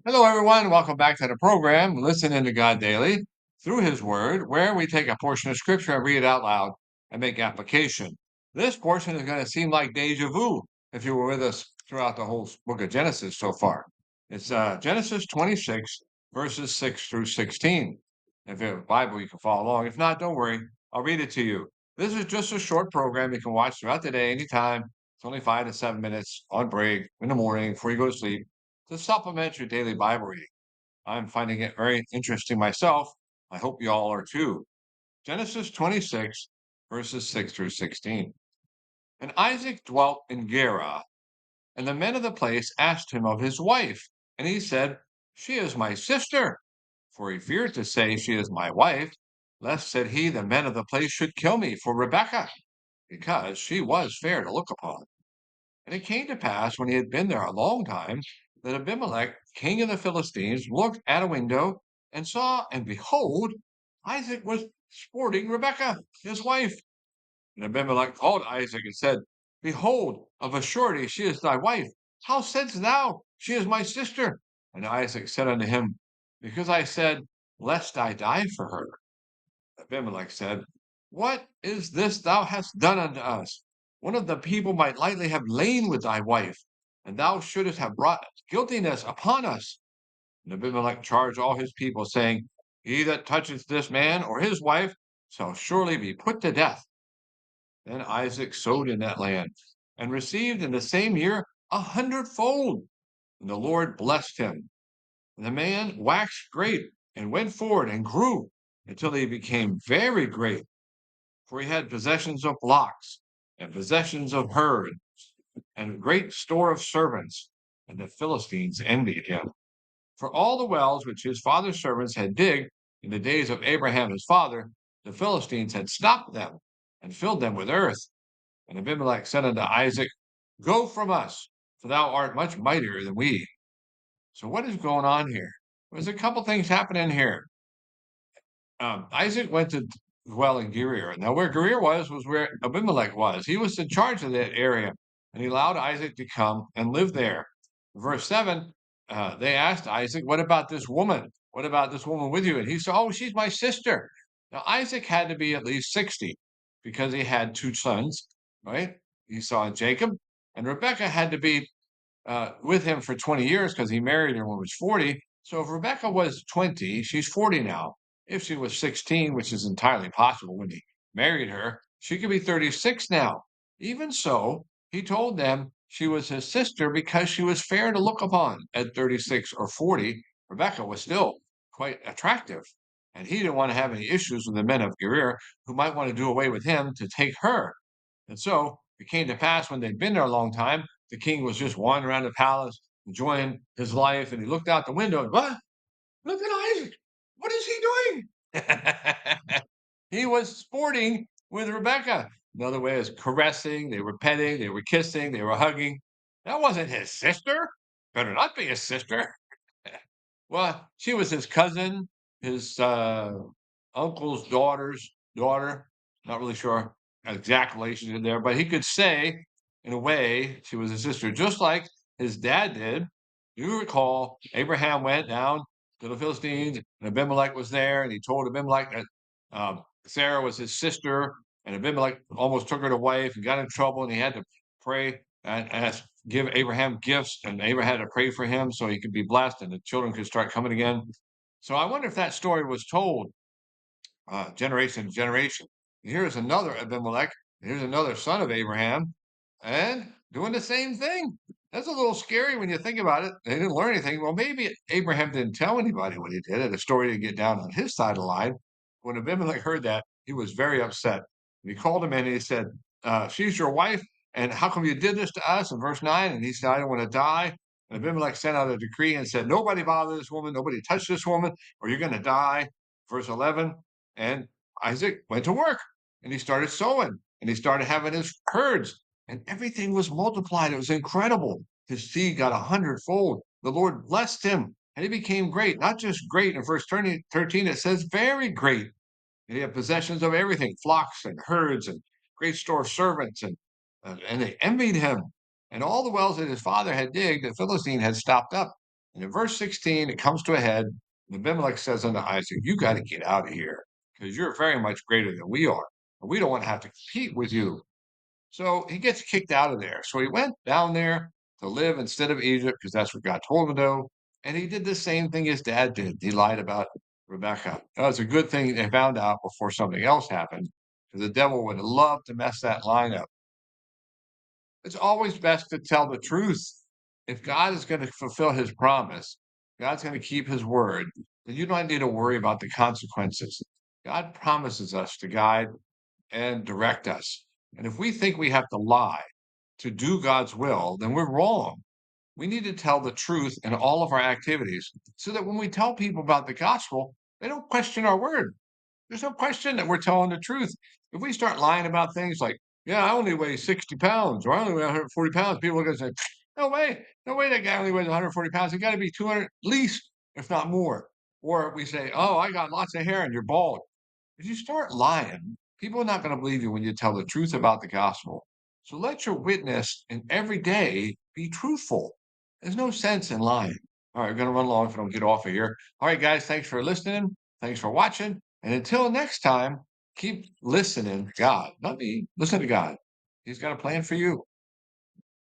Hello, everyone. Welcome back to the program, Listening to God Daily, through His Word, where we take a portion of Scripture and read it out loud and make application. This portion is going to seem like deja vu if you were with us throughout the whole book of Genesis so far. It's Genesis 26, verses 6 through 16. If you have a Bible, you can follow along. If not, don't worry. I'll read it to you. This is just a short program you can watch throughout the day, anytime. It's only 5 to 7 minutes on break in the morning before you go to sleep to supplement your daily Bible reading. I'm finding it very interesting myself. I hope you all are too. Genesis 26, verses 6 through 16. And Isaac dwelt in Gerar, and the men of the place asked him of his wife. And he said, She is my sister. For he feared to say, She is my wife, lest, said he, the men of the place should kill me for Rebekah, because she was fair to look upon. And it came to pass, when he had been there a long time, that Abimelech, king of the Philistines, looked at a window and saw, and behold, Isaac was sporting Rebekah, his wife. And Abimelech called Isaac and said, Behold, of a surety she is thy wife. How saidst thou, She is my sister? And Isaac said unto him, Because I said, Lest I die for her. Abimelech said, What is this thou hast done unto us? One of the people might lightly have lain with thy wife, and thou shouldest have brought guiltiness upon us. And Abimelech charged all his people, saying, He that toucheth this man or his wife shall surely be put to death. Then Isaac sowed in that land, and received in the same year 100-fold. And the Lord blessed him. And the man waxed great, and went forward and grew, until he became very great. For he had possessions of flocks, and possessions of herds, and great store of servants. And the Philistines envied him. For all the wells which his father's servants had digged in the days of Abraham his father, the Philistines had stopped them, and filled them with earth. And Abimelech said unto Isaac, Go from us, for thou art much mightier than we. So what is going on here? There's a couple things happening here. Isaac went to dwell in Gerar. Now, where Gerar was where Abimelech was. He was in charge of that area, and he allowed Isaac to come and live there. Verse 7, they asked Isaac, What about this woman? What about this woman with you? And he said, Oh, she's my sister. Now, Isaac had to be at least 60 because he had two sons, right? Esau and Jacob. And Rebekah had to be with him for 20 years because he married her when he was 40. So if Rebecca was 20, she's 40 now. If she was 16, which is entirely possible when he married her, she could be 36 now. Even so, he told them she was his sister because she was fair to look upon at 36 or 40. Rebecca was still quite attractive. And he didn't want to have any issues with the men of Gerar who might want to do away with him to take her. And so it came to pass when they'd been there a long time, the king was just wandering around the palace, enjoying his life, and he looked out the window and, what? Look at Isaac. What is he doing? He was sporting with Rebecca. Another way is caressing. They were petting, they were kissing, they were hugging. That wasn't his sister. Better not be his sister. Well, she was his cousin, his uncle's daughter. Not really sure exact relationship there, but he could say, in a way, she was his sister, just like his dad did. You recall, Abraham went down to the Philistines, and Abimelech was there, and he told Abimelech that Sarah was his sister, and Abimelech almost took her to wife and got in trouble, and he had to pray and ask, give Abraham gifts, and Abraham had to pray for him so he could be blessed and the children could start coming again. So I wonder if that story was told generation to generation. Here's another Abimelech. Here's another son of Abraham, and doing the same thing. That's a little scary when you think about it. They didn't learn anything. Well, maybe Abraham didn't tell anybody what he did, and the story didn't get down on his side of the line. When Abimelech heard that, he was very upset. And he called him in and he said, She's your wife, and how come you did this to us? In verse 9, and he said, I don't want to die. And Abimelech sent out a decree and said, Nobody bother this woman, nobody touch this woman, or you're going to die. Verse 11, and Isaac went to work and he started sowing and he started having his herds and everything was multiplied. It was incredible. His seed got 100-fold. The Lord blessed him and he became great. Not just great. In verse 13, it says very great. And he had possessions of everything, flocks and herds and great store of servants. And they envied him. And all the wells that his father had digged, the Philistine had stopped up. And in verse 16, it comes to a head. And Abimelech says unto Isaac, you got to get out of here because you're very much greater than we are. And we don't want to have to compete with you. So he gets kicked out of there. So he went down there to live instead of Egypt because that's what God told him to do. And he did the same thing his dad did. He lied about Rebecca. That was a good thing they found out before something else happened because the devil would love to mess that line up. It's always best to tell the truth. If God is going to fulfill his promise, God's going to keep his word, then you don't need to worry about the consequences. God promises us to guide and direct us. And if we think we have to lie to do God's will, then we're wrong. We need to tell the truth in all of our activities so that when we tell people about the gospel, they don't question our word. There's no question that we're telling the truth. If we start lying about things like, yeah, I only weigh 60 pounds or I only weigh 140 pounds, people are going to say, no way, that guy only weighs 140 pounds. He got to be 200 at least, if not more. Or we say, oh, I got lots of hair and you're bald. If you start lying, people are not going to believe you when you tell the truth about the gospel. So let your witness in every day be truthful. There's no sense in lying. All right, we're going to run along if I don't get off of here. All right, guys, thanks for listening. Thanks for watching. And until next time, keep listening to God. Not me. Listen to God. He's got a plan for you.